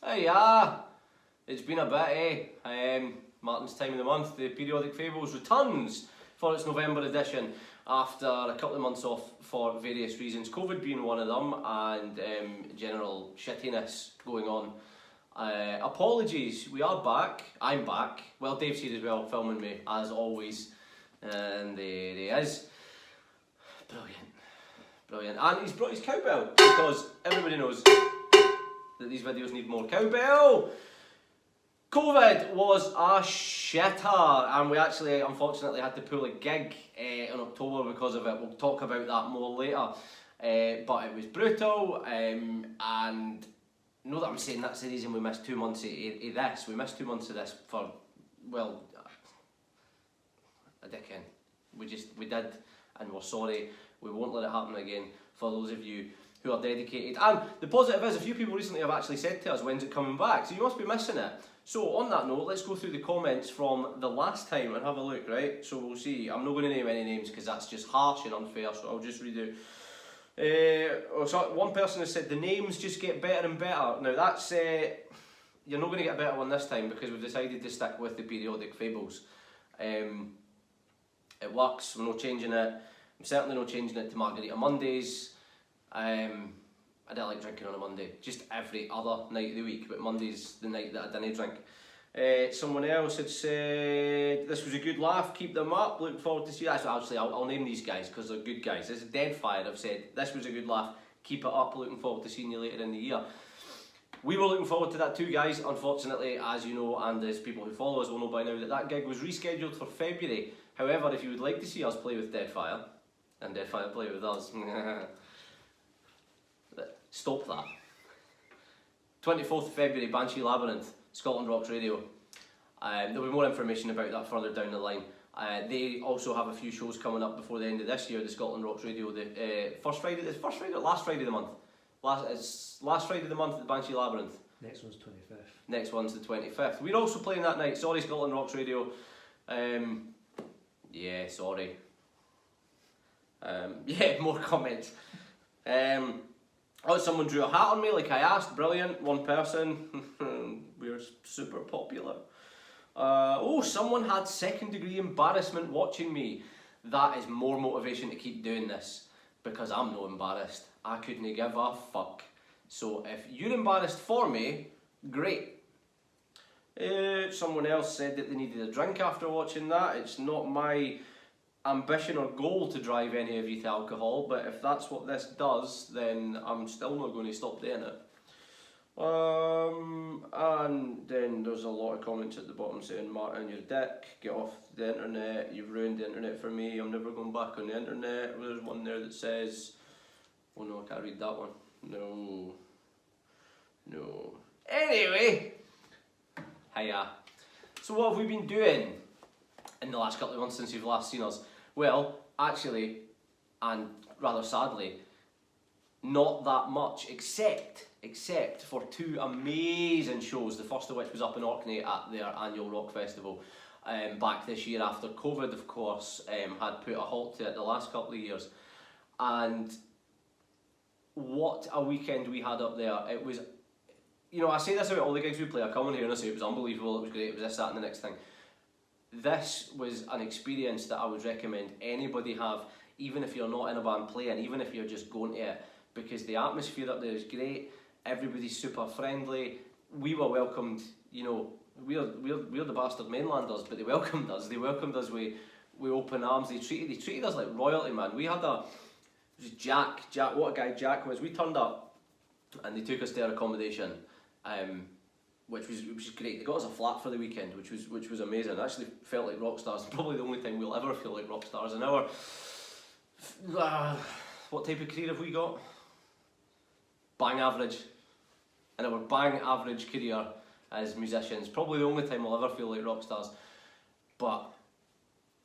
Hiya! It's been a bit, Martin's time of the month, the periodic Fables returns for its November edition after a couple of months off for various reasons, COVID being one of them, and general shittiness going on. Apologies, we are back. I'm back. Well, Dave's here as well, filming me as always, and there he is. Brilliant. And he's brought his cowbell because everybody knows that these videos need more cowbell. COVID was a shitter, and we actually unfortunately had to pull a gig in October because of it. We'll talk about that more later, but it was brutal, and know that I'm saying that's the reason we missed 2 months of this. We missed 2 months of this for, well, a dickhead. We did, and we're sorry. We won't let it happen again for those of you who are dedicated. And the positive is, a few people recently have actually said to us, when's it coming back? So you must be missing it. So on that note, let's go through the comments from the last time and have a look, right? So we'll see. I'm not going to name any names because that's just harsh and unfair, so I'll just read it. So one person has said, the names just get better and better. Now that's, you're not going to get a better one this time because we've decided to stick with the periodic Fables. It works, we're not changing it. I'm certainly not changing it to Margarita Mondays. I don't like drinking on a Monday, just every other night of the week, but Monday's the night that I didn't drink. Someone else had said, this was a good laugh, keep them up, look forward to see that. So actually, I'll name these guys because they're good guys. This is Deadfire, I've said, this was a good laugh, keep it up, looking forward to seeing you later in the year. We were looking forward to that too, guys. Unfortunately, as you know, and as people who follow us will know by now, that gig was rescheduled for February. However, if you would like to see us play with Deadfire, and Deadfire play with us, stop that. 24th of February, Banshee Labyrinth, Scotland Rocks Radio. There'll be more information about that further down the line. They also have a few shows coming up before the end of this year, the Scotland Rocks Radio. The last Friday of the month. Last Friday of the month at the Banshee Labyrinth. Next one's 25th. Next one's the 25th. We're also playing that night. Sorry, Scotland Rocks Radio. Yeah, sorry. Yeah, more comments. Oh, someone drew a hat on me like I asked. Brilliant. One person. We're super popular. Oh, someone had second degree embarrassment watching me. That is more motivation to keep doing this because I'm not embarrassed. I couldn't give a fuck. So if you're embarrassed for me, great. Someone else said that they needed a drink after watching that. It's not my ambition or goal to drive any of you to alcohol, but if that's what this does, then I'm still not going to stop doing it. And then there's a lot of comments at the bottom saying, Martin, you're a dick, get off the internet, you've ruined the internet for me, I'm never going back on the internet. There's one there that says, oh no, I can't read that one. No. Anyway, hiya. So what have we been doing in the last couple of months since you've last seen us? Well, actually, and rather sadly, not that much, except for two amazing shows, the first of which was up in Orkney at their annual rock festival back this year after COVID, of course, had put a halt to it the last couple of years. And what a weekend we had up there. It was, you know, I say this about all the gigs we play, I come in here and I say it was unbelievable, it was great, it was this, that and the next thing. This was an experience that I would recommend anybody have, even if you're not in a band playing, even if you're just going to it, because the atmosphere up there is great, everybody's super friendly. We were welcomed, you know, we're the bastard mainlanders, but they welcomed us with open arms. They treated us like royalty, man. We had it was Jack, what a guy Jack was. We turned up and they took us to our accommodation. Which was great. They got us a flat for the weekend, which was amazing. I actually felt like rock stars. Probably the only time we'll ever feel like rock stars in our what type of career have we got? Bang average. In our bang average career as musicians, probably the only time we'll ever feel like rock stars. But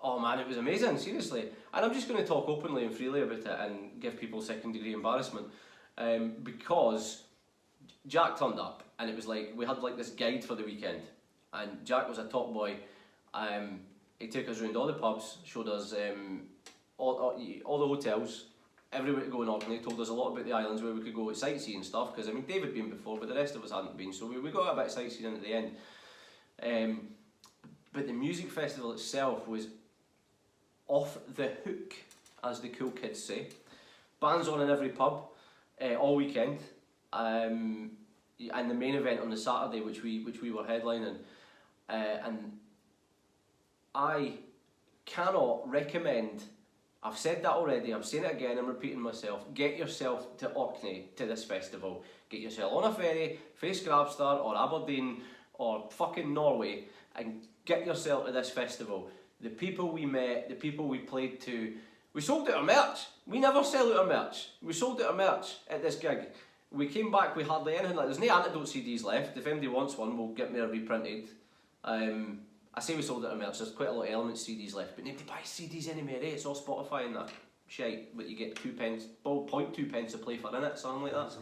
oh man, it was amazing, seriously. And I'm just going to talk openly and freely about it and give people second degree embarrassment, because Jack turned up and it was like, we had like this guide for the weekend and Jack was a top boy. He took us around all the pubs, showed us all the hotels, everywhere to go in Orkney, told us a lot about the islands where we could go to sightsee and stuff, because I mean David had been before, but the rest of us hadn't been, so we got a bit of sightseeing at the end. But the music festival itself was off the hook, as the cool kids say. Bands on in every pub all weekend, and the main event on the Saturday, which we were headlining, and I cannot recommend. I've said that already, I'm saying it again, I'm repeating myself. Get yourself to Orkney, to this festival. Get yourself on a ferry, face Grabstar or Aberdeen or fucking Norway, and get yourself to this festival. The people we met, the people we played to, we sold out our merch. We never sell out our merch. We sold out our merch at this gig. We came back with hardly anything. Like, there's no Antidote CDs left. If anybody wants one, we'll get me a reprinted. I say we sold out our merch, there's quite a lot of Element CDs left, but nobody buys CDs anymore, eh? It's all Spotify and that shite, but you get 2 pence, 0.2 pence to play for in it, something like that.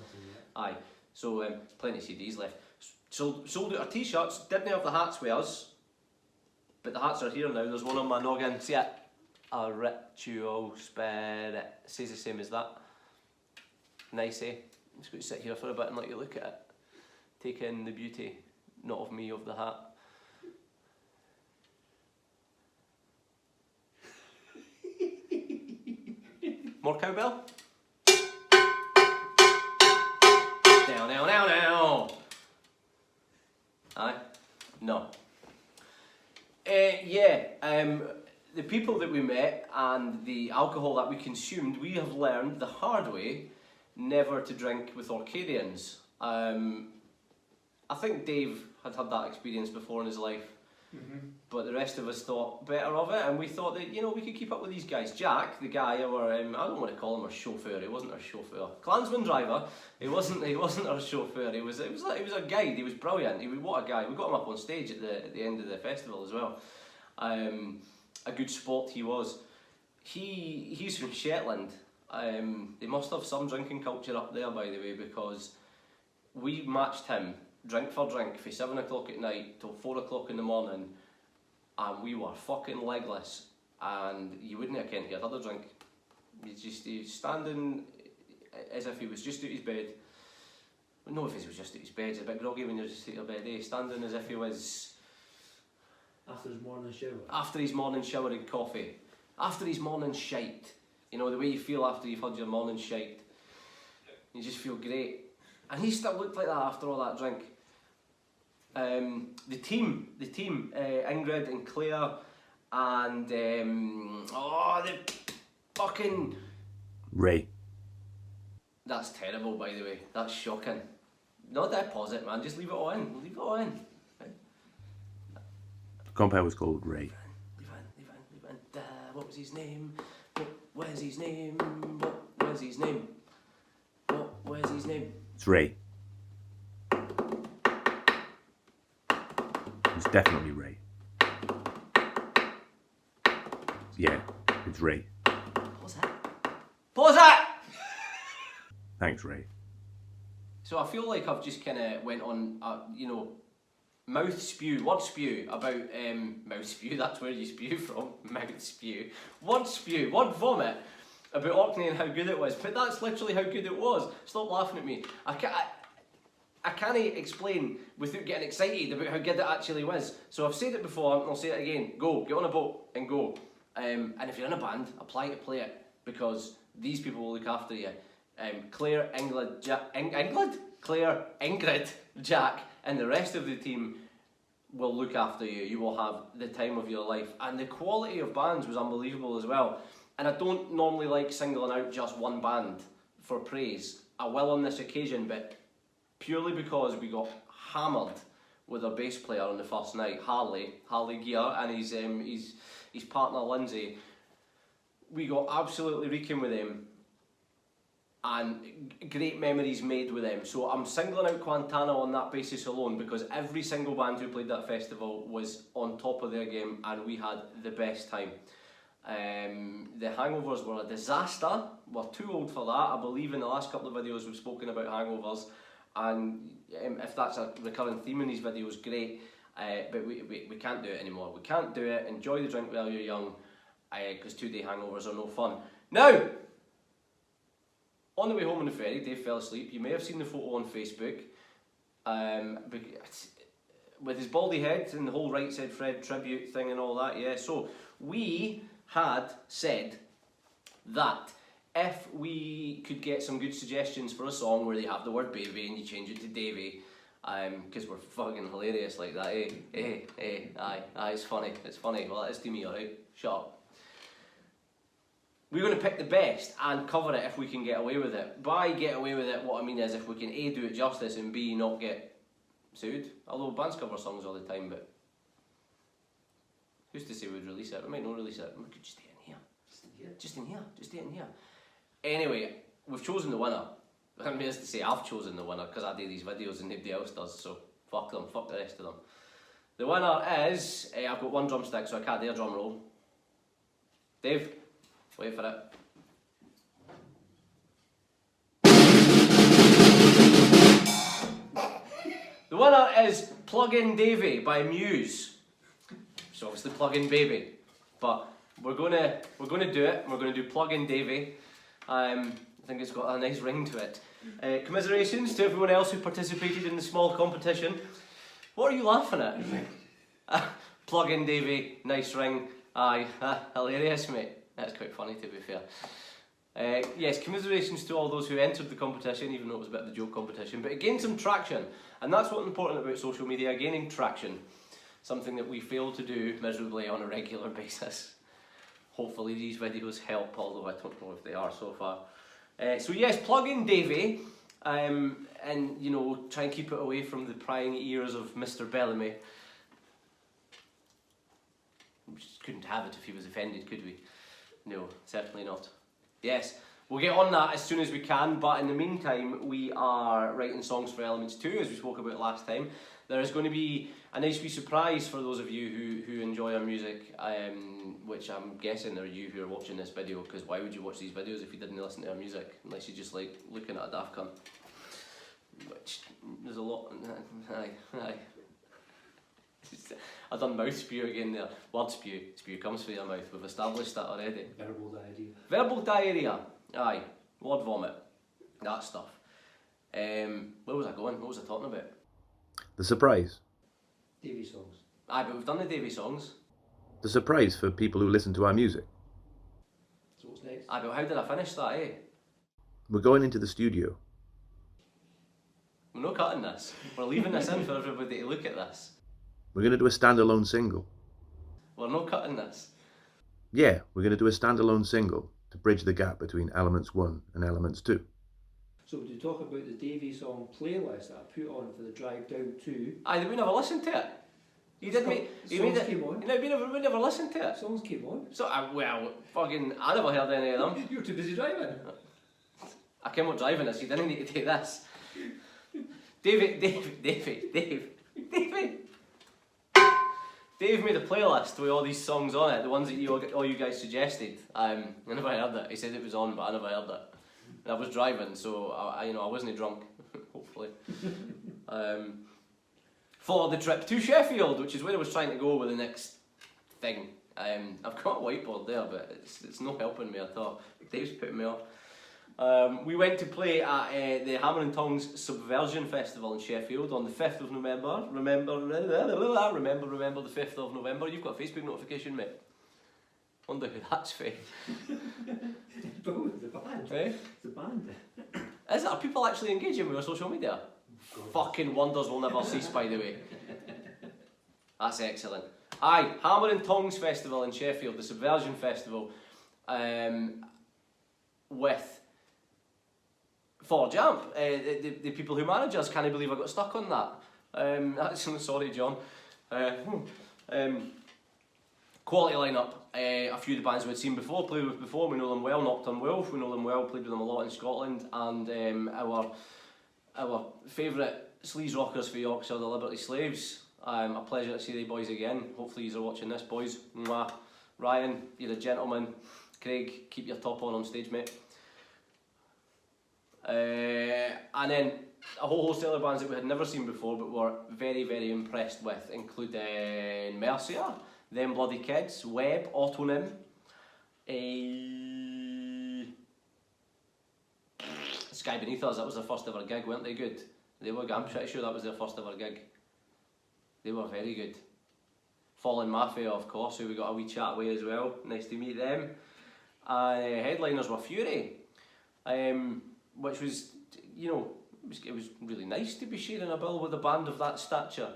Aye, so plenty of CDs left. Sold out our t-shirts, didn't have the hats with us, but the hats are here now. There's one on my noggin, see it? A ritual spirit, says the same as that. Nice, eh? I'm just going to sit here for a bit and let you look at it. Take in the beauty, not of me, of the hat. More cowbell? Now. Aye? No. The people that we met and the alcohol that we consumed, we have learned the hard way never to drink with Orcadians. I think Dave had that experience before in his life. But the rest of us thought better of it, and we thought that, you know, we could keep up with these guys. Jack, the guy, our I don't want to call him our chauffeur. He wasn't our chauffeur. Clansman driver. He wasn't our chauffeur. He was a guide. He was brilliant. What a guy. We got him up on stage at the end of the festival as well. A good sport he was. He's from Shetland. They must have some drinking culture up there, by the way, because we matched him drink for drink from 7 o'clock at night till 4 o'clock in the morning, and we were fucking legless, and you wouldn't have kennt he had had a drink. He's standing as if he was just out his bed. No, if he was just out his bed, it's a bit groggy when you're just out your bed, eh? Standing as if he was... After his morning shower. After his morning shower and coffee. After his morning shite. You know, the way you feel after you've had your morning shite. You just feel great. And he still looked like that after all that drink. The team, Ingrid and Claire, and the fucking Ray. That's terrible, by the way. That's shocking. Not deposit, man. Just leave it all in. Leave it all in. The compound was called Ray. Leave it in. What was his name? Where's his name? Where's his name? Where's his name? It's Ray. It's definitely Ray. Yeah, it's Ray. Pause that! Thanks, Ray. So I feel like I've just kind of went on, word spew about, mouth spew, that's where you spew from, mouth spew. Word vomit about Orkney and how good it was, but that's literally how good it was. Stop laughing at me. I can't explain without getting excited about how good it actually was. So I've said it before and I'll say it again. Go, get on a boat and go. And if you're in a band, apply to play it, because these people will look after you. Claire, Ingrid, Jack, and the rest of the team will look after you. You will have the time of your life. And the quality of bands was unbelievable as well. And I don't normally like singling out just one band for praise. I will on this occasion, but purely because we got hammered with our bass player on the first night, Harley Gear, and his partner Lindsay. We got absolutely reeking with them, and great memories made with them. So I'm singling out Quintana on that basis alone, because every single band who played that festival was on top of their game, and we had the best time. The hangovers were a disaster. We're too old for that. I believe in the last couple of videos we've spoken about hangovers, and if that's a recurring theme in these videos, great. But we can't do it anymore. We can't do it. Enjoy the drink while you're young, because 2-day hangovers are no fun. Now, on the way home on the ferry, Dave fell asleep. You may have seen the photo on Facebook. With his baldy head and the whole Right Said Fred tribute thing and all that, yeah. So we had said that if we could get some good suggestions for a song where they have the word baby and you change it to Davy, because we're fucking hilarious like that, aye, it's funny, well it is to me, alright, shut up. We're going to pick the best and cover it if we can get away with it. By get away with it, what I mean is if we can A, do it justice, and B, not get sued. Although bands cover songs all the time, but who's to say we'd release it? We might not release it. We could just stay in here. Just stay in here. Anyway, we've chosen the winner. I mean, as to say, I've chosen the winner because I do these videos and nobody else does, so fuck them, fuck the rest of them. The winner is, I've got one drumstick, so I can't do a drum roll. Dave, wait for it. The winner is Plug-in Davy by Muse. It's obviously Plug-in Baby, but we're gonna do it. We're gonna do Plug-in Davy. I think it's got a nice ring to it. Commiserations to everyone else who participated in the small competition. What are you laughing at? Plug-in Davy, nice ring. Aye, hilarious, mate. That's quite funny, to be fair. Yes, commiserations to all those who entered the competition, even though it was a bit of a joke competition, but it gained some traction, and that's what's important about social media, gaining traction. Something that we fail to do miserably on a regular basis. Hopefully these videos help, although I don't know if they are so far. So yes, plug in Davy, and you know, try and keep it away from the prying ears of Mr. Bellamy. We just couldn't have it if he was offended, could we? No, certainly not. Yes, we'll get on that as soon as we can, but in the meantime we are writing songs for Elements 2, as we spoke about last time. There is going to be a nice wee surprise for those of you who enjoy our music, which I'm guessing are you who are watching this video, because why would you watch these videos if you didn't listen to our music, unless you just like looking at a daft cunt. Which, there's a lot, aye. I've done mouth spew again there. Word spew. Spew comes through your mouth. We've established that already. Verbal diarrhea. Verbal diarrhea. Aye. Word vomit. That stuff. Where was I going? What was I talking about? The surprise. Davy songs. Aye, but we've done the Davy songs. The surprise for people who listen to our music. So what's next? Aye, but how did I finish that, eh? We're going into the studio. We're not cutting this. We're leaving this in for everybody to look at this. We're going to do a standalone single. We're not cutting this. Yeah, we're going to do a standalone single to bridge the gap between Elements 1 and Elements 2. So to talk about the Davy song playlist that I put on for the drive down to... Aye, we never listened to it. You did me. You made it. Came on. You know, we never listened to it. Songs came on. So, well, fucking, I never heard any of them. You were too busy driving. I came out driving this, you didn't need to take this. Davey. Dave made a playlist with all these songs on it, the ones that all you guys suggested. I never heard it. He said it was on, but I never heard it. And I was driving, so I wasn't drunk, hopefully. For the trip to Sheffield, which is where I was trying to go with the next thing. I've got a whiteboard there, but it's not helping me at all. Dave's putting me off. We went to play at the Hammer and Tongs Subversion Festival in Sheffield on the 5th of November. Remember the 5th of November. You've got a Facebook notification, mate. Wonder who that's for. The band. Eh? The band. Is it? Are people actually engaging with our social media? Fucking wonders will never cease, by the way. That's excellent. Aye, Hammer and Tongs Festival in Sheffield, the Subversion Festival, with For Jamp, the people who manage us. Can't believe I got stuck on that. Sorry, John. Quality lineup. A few of the bands we'd seen before, played with before. We know them well. Knocked on Wolf, we know them well. Played with them a lot in Scotland, and our favourite sleaze rockers for Yorkshire, the Liberty Slaves. A pleasure to see the boys again. Hopefully you're watching this, boys. Mwah. Ryan, you're a gentleman. Craig, keep your top on stage, mate. And then a whole host of other bands that we had never seen before but were very, very impressed with, including Mercia, Them Bloody Kids, Web, Autonym, Sky Beneath Us, that was their first ever gig, weren't they good? They were good. I'm pretty sure that was their first ever gig. They were very good. Fallen Mafia, of course, who we got a wee chat with as well. Nice to meet them. Headliners were Fury, which was, you know, it was really nice to be sharing a bill with a band of that stature.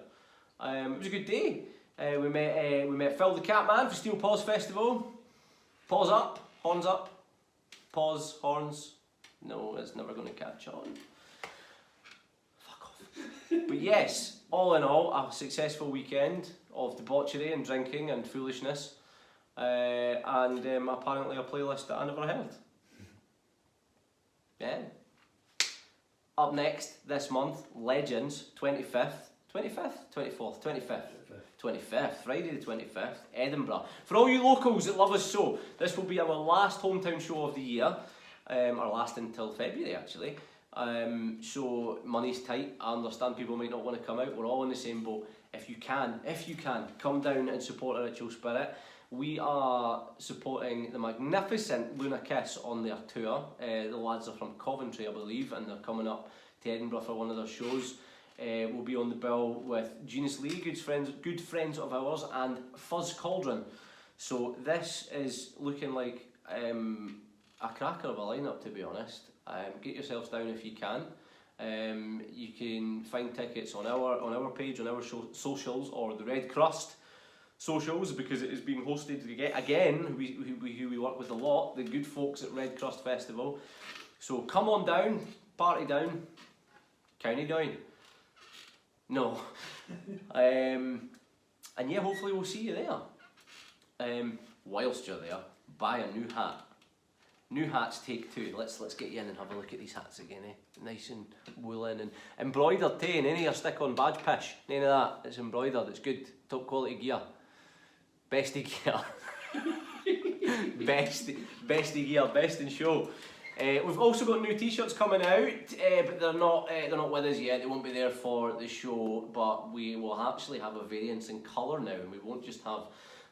It was a good day. We met Phil the Catman for Steel Paws Festival. Paws up, horns up, paws, horns. No, it's never going to catch on. Fuck off. But yes, all in all, a successful weekend of debauchery and drinking and foolishness, and apparently a playlist that I never heard. Yeah. Up next this month, Legends, 25th, 25th, Friday the 25th, Edinburgh. For all you locals that love us so, this will be our last hometown show of the year, or last until February actually. So money's tight. I understand people might not want to come out. We're all in the same boat. If you can, come down and support a Ritual Spirit. We are supporting the magnificent Luna Kiss on their tour. The lads are from Coventry, I believe, and they're coming up to Edinburgh for one of their shows. We'll be on the bill with Genius Lee, good friends of ours, and Fuzz Cauldron. So this is looking like a cracker of a lineup, to be honest. Get yourselves down if you can. You can find tickets on our page, on our socials, or the Red Crust socials, because it is being hosted again. Who we work with a lot, the good folks at Red Crust Festival. So come on down, party down, county down. No. And yeah, hopefully we'll see you there. Whilst you're there, buy a new hat. New hats take two. Let's get you in and have a look at these hats again, eh? Nice and woolen and embroidered too, and any of your stick-on badge pish. None of that. It's embroidered, it's good. Top quality gear. Bestie gear. Bestie gear, best in show. We've also got new t-shirts coming out, but they're not with us yet. They won't be there for the show, but we will actually have a variance in colour now, and we won't just have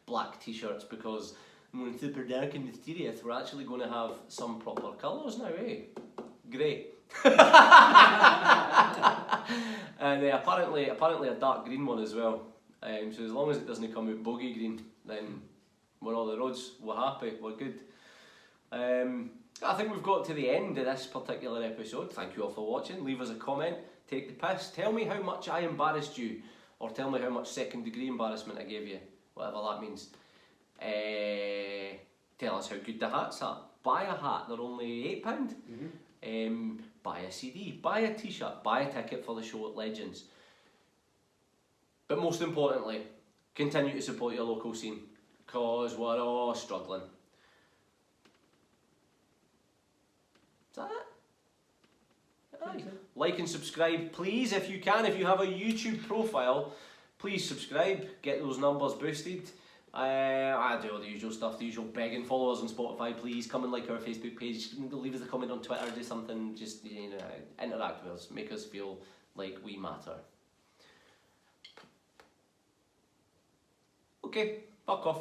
black t-shirts because we're super dark and mysterious. We're actually going to have some proper colours now, eh? Grey. And apparently a dark green one as well. So as long as it doesn't come out bogey green, then we're all the roads. We're happy. We're good. I think we've got to the end of this particular episode. Thank you all for watching. Leave us a comment. Take the piss. Tell me how much I embarrassed you, or tell me how much second-degree embarrassment I gave you. Whatever that means. Tell us how good the hats are. Buy a hat, they're only £8. Buy a CD, buy a t-shirt, buy a ticket for the show at Legends. But most importantly, continue to support your local scene, because we're all struggling. Is that it? Aye. Like and subscribe, please, if you can. If you have a YouTube profile, please subscribe, get those numbers boosted. I do all the usual stuff, the usual begging. Follow us on Spotify, please. Come and like our Facebook page. Leave us a comment on Twitter. Do something. Just interact with us. Make us feel like we matter. Okay, fuck off.